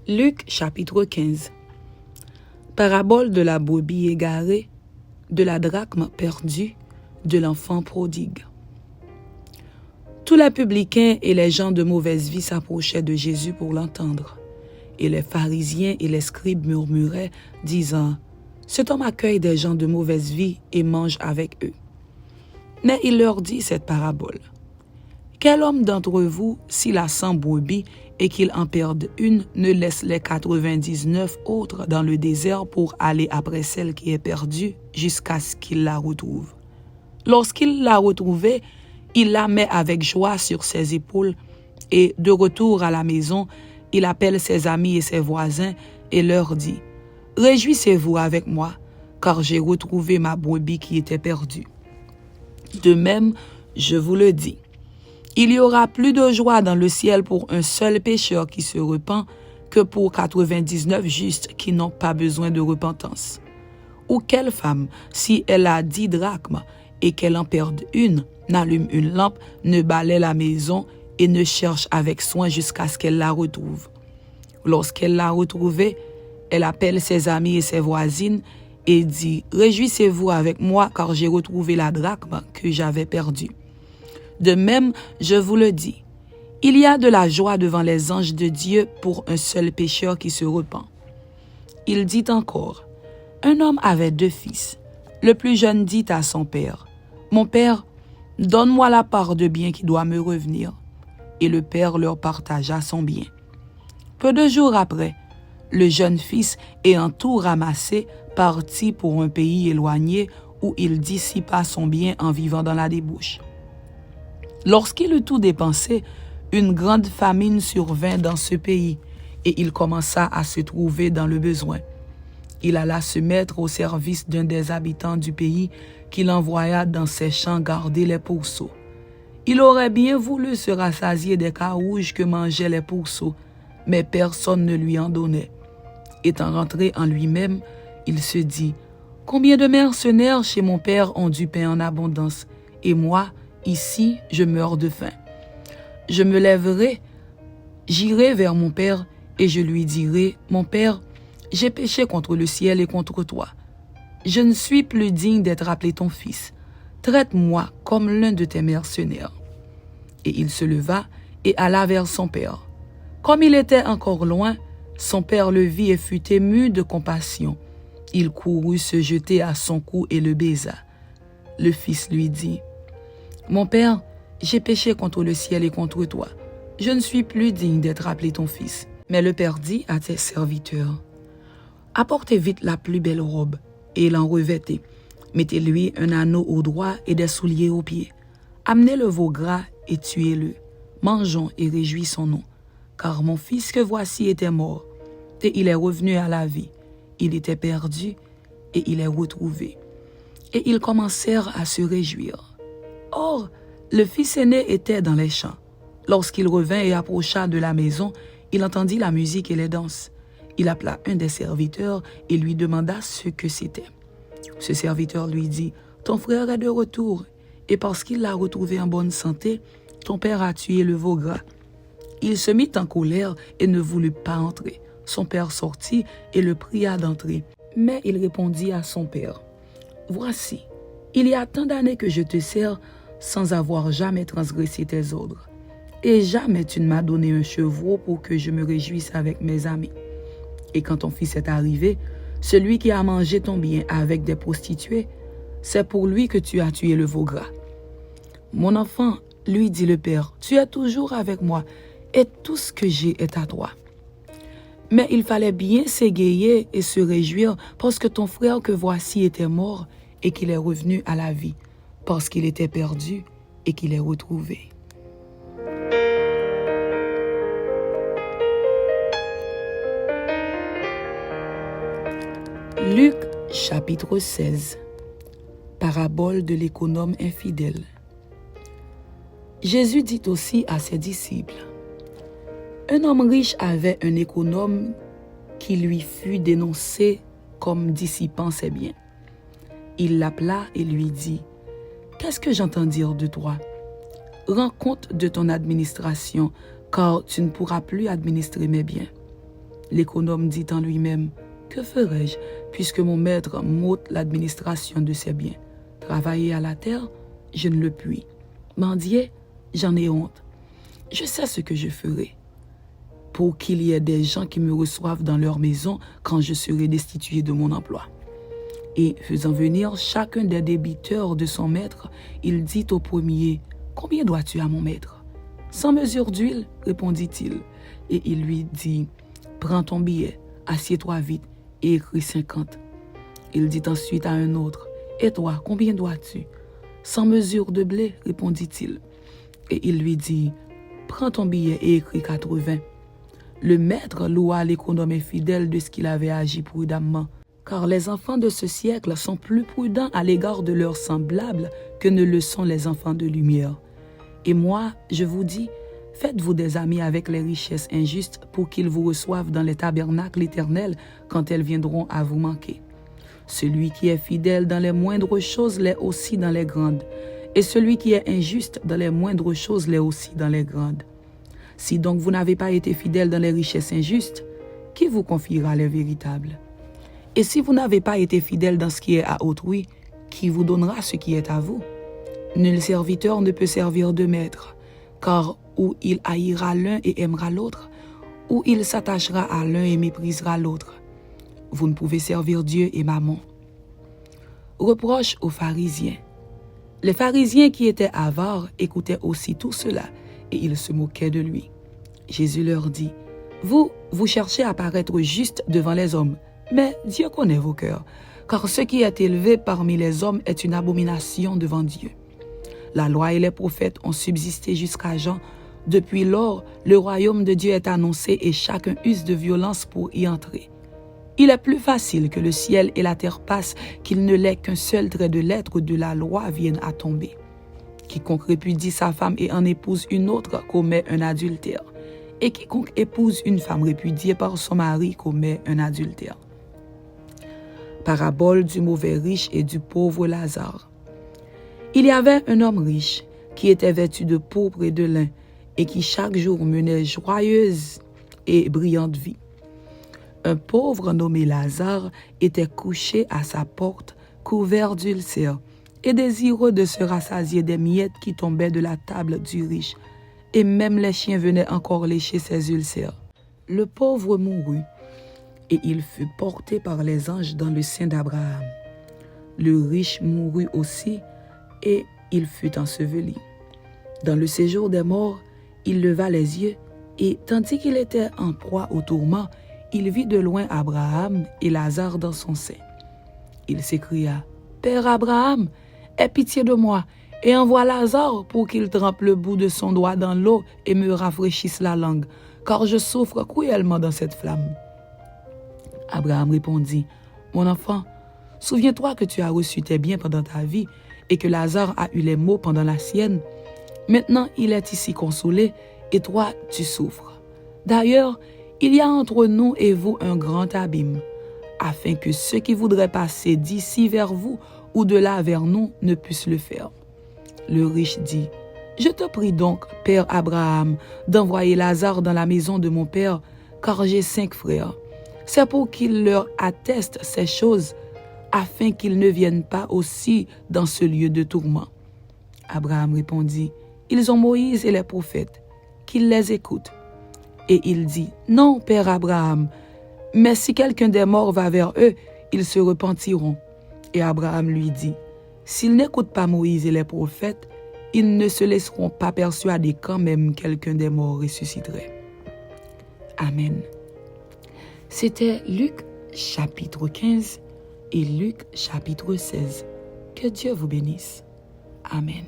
Luc chapitre 15. Parabole de la brebis égarée, de la drachme perdue, de l'enfant prodigue. Tous les publicains et les gens de mauvaise vie s'approchaient de Jésus pour l'entendre. Et les pharisiens et les scribes murmuraient, disant, « Cet homme accueille des gens de mauvaise vie et mange avec eux. » Mais il leur dit cette parabole. « Quel homme d'entre vous, s'il a 100 brebis et qu'il en perde une, ne laisse les 99 autres dans le désert pour aller après celle qui est perdue jusqu'à ce qu'il la retrouve? Lorsqu'il l'a retrouvée, il la met avec joie sur ses épaules et, de retour à la maison, il appelle ses amis et ses voisins et leur dit, « Réjouissez-vous avec moi, car j'ai retrouvé ma brebis qui était perdue. » De même, je vous le dis, il y aura plus de joie dans le ciel pour un seul pécheur qui se repent que pour 99 justes qui n'ont pas besoin de repentance. Ou quelle femme, si elle a 10 drachmes et qu'elle en perde une, n'allume une lampe, ne balaie la maison et ne cherche avec soin jusqu'à ce qu'elle la retrouve. Lorsqu'elle l'a retrouvée, elle appelle ses amis et ses voisines et dit « Réjouissez-vous avec moi car j'ai retrouvé la drachme que j'avais perdue. » De même, je vous le dis, il y a de la joie devant les anges de Dieu pour un seul pécheur qui se repent. Il dit encore, un homme avait 2 fils. Le plus jeune dit à son père, « Mon père, donne-moi la part de bien qui doit me revenir. » Et le père leur partagea son bien. Peu de jours après, le jeune fils, ayant tout ramassé, partit pour un pays éloigné où il dissipa son bien en vivant dans la débauche. Lorsqu'il eut tout dépensé, une grande famine survint dans ce pays et il commença à se trouver dans le besoin. Il alla se mettre au service d'un des habitants du pays qu'il envoya dans ses champs garder les pourceaux. Il aurait bien voulu se rassasier des carouges que mangeaient les pourceaux, mais personne ne lui en donnait. Étant rentré en lui-même, il se dit, « Combien de mercenaires chez mon père ont du pain en abondance, et moi, ici, je meurs de faim. Je me lèverai, j'irai vers mon père, et je lui dirai, « Mon père, j'ai péché contre le ciel et contre toi. Je ne suis plus digne d'être appelé ton fils. Traite-moi comme l'un de tes mercenaires. » Et il se leva et alla vers son père. Comme il était encore loin, son père le vit et fut ému de compassion. Il courut se jeter à son cou et le baisa. Le fils lui dit, « Mon père, j'ai péché contre le ciel et contre toi. Je ne suis plus digne d'être appelé ton fils. » Mais le père dit à ses serviteurs, « Apportez vite la plus belle robe et l'en revêtez. Mettez-lui un anneau au doigt et des souliers aux pieds. Amenez le veau gras et tuez-le. Mangeons et réjouissons-nous. Car mon fils que voici était mort, et il est revenu à la vie. Il était perdu, et il est retrouvé. » Et ils commencèrent à se réjouir. Or, le fils aîné était dans les champs. Lorsqu'il revint et approcha de la maison, il entendit la musique et les danses. Il appela un des serviteurs et lui demanda ce que c'était. Ce serviteur lui dit, « Ton frère est de retour, et parce qu'il l'a retrouvé en bonne santé, ton père a tué le veau gras. » Il se mit en colère et ne voulut pas entrer. Son père sortit et le pria d'entrer. Mais il répondit à son père, « Voici, il y a tant d'années que je te sers sans avoir jamais transgressé tes ordres. Et jamais tu ne m'as donné un chevreau pour que je me réjouisse avec mes amis. Et quand ton fils est arrivé, celui qui a mangé ton bien avec des prostituées, c'est pour lui que tu as tué le veau gras. » « Mon enfant, lui dit le père, tu es toujours avec moi, et tout ce que j'ai est à toi. Mais il fallait bien s'égayer et se réjouir parce que ton frère que voici était mort et qu'il est revenu à la vie, parce qu'il était perdu et qu'il est retrouvé. » Luc chapitre 16. Parabole de l'économe infidèle. Jésus dit aussi à ses disciples, « Un homme riche avait un économe qui lui fut dénoncé comme dissipant ses biens. Il l'appela et lui dit, « Qu'est-ce que j'entends dire de toi? Rends compte de ton administration, car tu ne pourras plus administrer mes biens. » L'économe dit en lui-même, « Que ferai-je, puisque mon maître m'ôte l'administration de ses biens? Travailler à la terre, je ne le puis. Mendier, j'en ai honte. Je sais ce que je ferai, pour qu'il y ait des gens qui me reçoivent dans leur maison quand je serai destitué de mon emploi. » Et faisant venir chacun des débiteurs de son maître, il dit au premier, « Combien dois-tu à mon maître? » « 100 mesures d'huile, répondit-il. Et il lui dit, « Prends ton billet, assieds-toi vite et écris 50. » Il dit ensuite à un autre, « Et toi, combien dois-tu? » 100 mesures de blé, répondit-il. Et il lui dit, « Prends ton billet et écris 80. » Le maître loua l'économe infidèle de ce qu'il avait agi prudemment, car les enfants de ce siècle sont plus prudents à l'égard de leurs semblables que ne le sont les enfants de lumière. Et moi, je vous dis, faites-vous des amis avec les richesses injustes pour qu'ils vous reçoivent dans les tabernacles éternels quand elles viendront à vous manquer. Celui qui est fidèle dans les moindres choses l'est aussi dans les grandes, et celui qui est injuste dans les moindres choses l'est aussi dans les grandes. Si donc vous n'avez pas été fidèle dans les richesses injustes, qui vous confiera les véritables? Et si vous n'avez pas été fidèle dans ce qui est à autrui, qui vous donnera ce qui est à vous? Nul serviteur ne peut servir deux maîtres, car ou il haïra l'un et aimera l'autre, ou il s'attachera à l'un et méprisera l'autre. Vous ne pouvez servir Dieu et Mammon. Reproche aux pharisiens. Les pharisiens qui étaient avares écoutaient aussi tout cela, et ils se moquaient de lui. Jésus leur dit, « Vous cherchez à paraître juste devant les hommes, mais Dieu connaît vos cœurs, car ce qui est élevé parmi les hommes est une abomination devant Dieu. La loi et les prophètes ont subsisté jusqu'à Jean. Depuis lors, le royaume de Dieu est annoncé et chacun use de violence pour y entrer. Il est plus facile que le ciel et la terre passent qu'il ne l'est qu'un seul trait de lettre de la loi vienne à tomber. Quiconque répudie sa femme et en épouse une autre commet un adultère. Et quiconque épouse une femme répudiée par son mari commet un adultère. » Parabole du mauvais riche et du pauvre Lazare. Il y avait un homme riche qui était vêtu de pourpre et de lin et qui chaque jour menait joyeuse et brillante vie. Un pauvre nommé Lazare était couché à sa porte, couvert d'ulcères et désireux de se rassasier des miettes qui tombaient de la table du riche, et même les chiens venaient encore lécher ses ulcères. Le pauvre mourut, et il fut porté par les anges dans le sein d'Abraham. Le riche mourut aussi, et il fut enseveli. Dans le séjour des morts, il leva les yeux, et tandis qu'il était en proie au tourment, il vit de loin Abraham et Lazare dans son sein. Il s'écria, « Père Abraham, aie pitié de moi, et envoie Lazare pour qu'il trempe le bout de son doigt dans l'eau et me rafraîchisse la langue, car je souffre cruellement dans cette flamme. » Abraham répondit, « Mon enfant, souviens-toi que tu as reçu tes biens pendant ta vie, et que Lazare a eu les maux pendant la sienne. Maintenant, il est ici consolé, et toi, tu souffres. D'ailleurs, il y a entre nous et vous un grand abîme, afin que ceux qui voudraient passer d'ici vers vous ou de là vers nous ne puissent le faire. » Le riche dit, « Je te prie donc, Père Abraham, d'envoyer Lazare dans la maison de mon père, car j'ai 5 frères. C'est pour qu'il leur atteste ces choses, afin qu'ils ne viennent pas aussi dans ce lieu de tourment. » Abraham répondit, « Ils ont Moïse et les prophètes, qu'ils les écoutent. » Et il dit, « Non, Père Abraham, mais si quelqu'un des morts va vers eux, ils se repentiront. » Et Abraham lui dit, « S'ils n'écoutent pas Moïse et les prophètes, ils ne se laisseront pas persuader quand même quelqu'un des morts ressusciterait. » Amen. C'était Luc chapitre 15 et Luc chapitre 16. Que Dieu vous bénisse. Amen.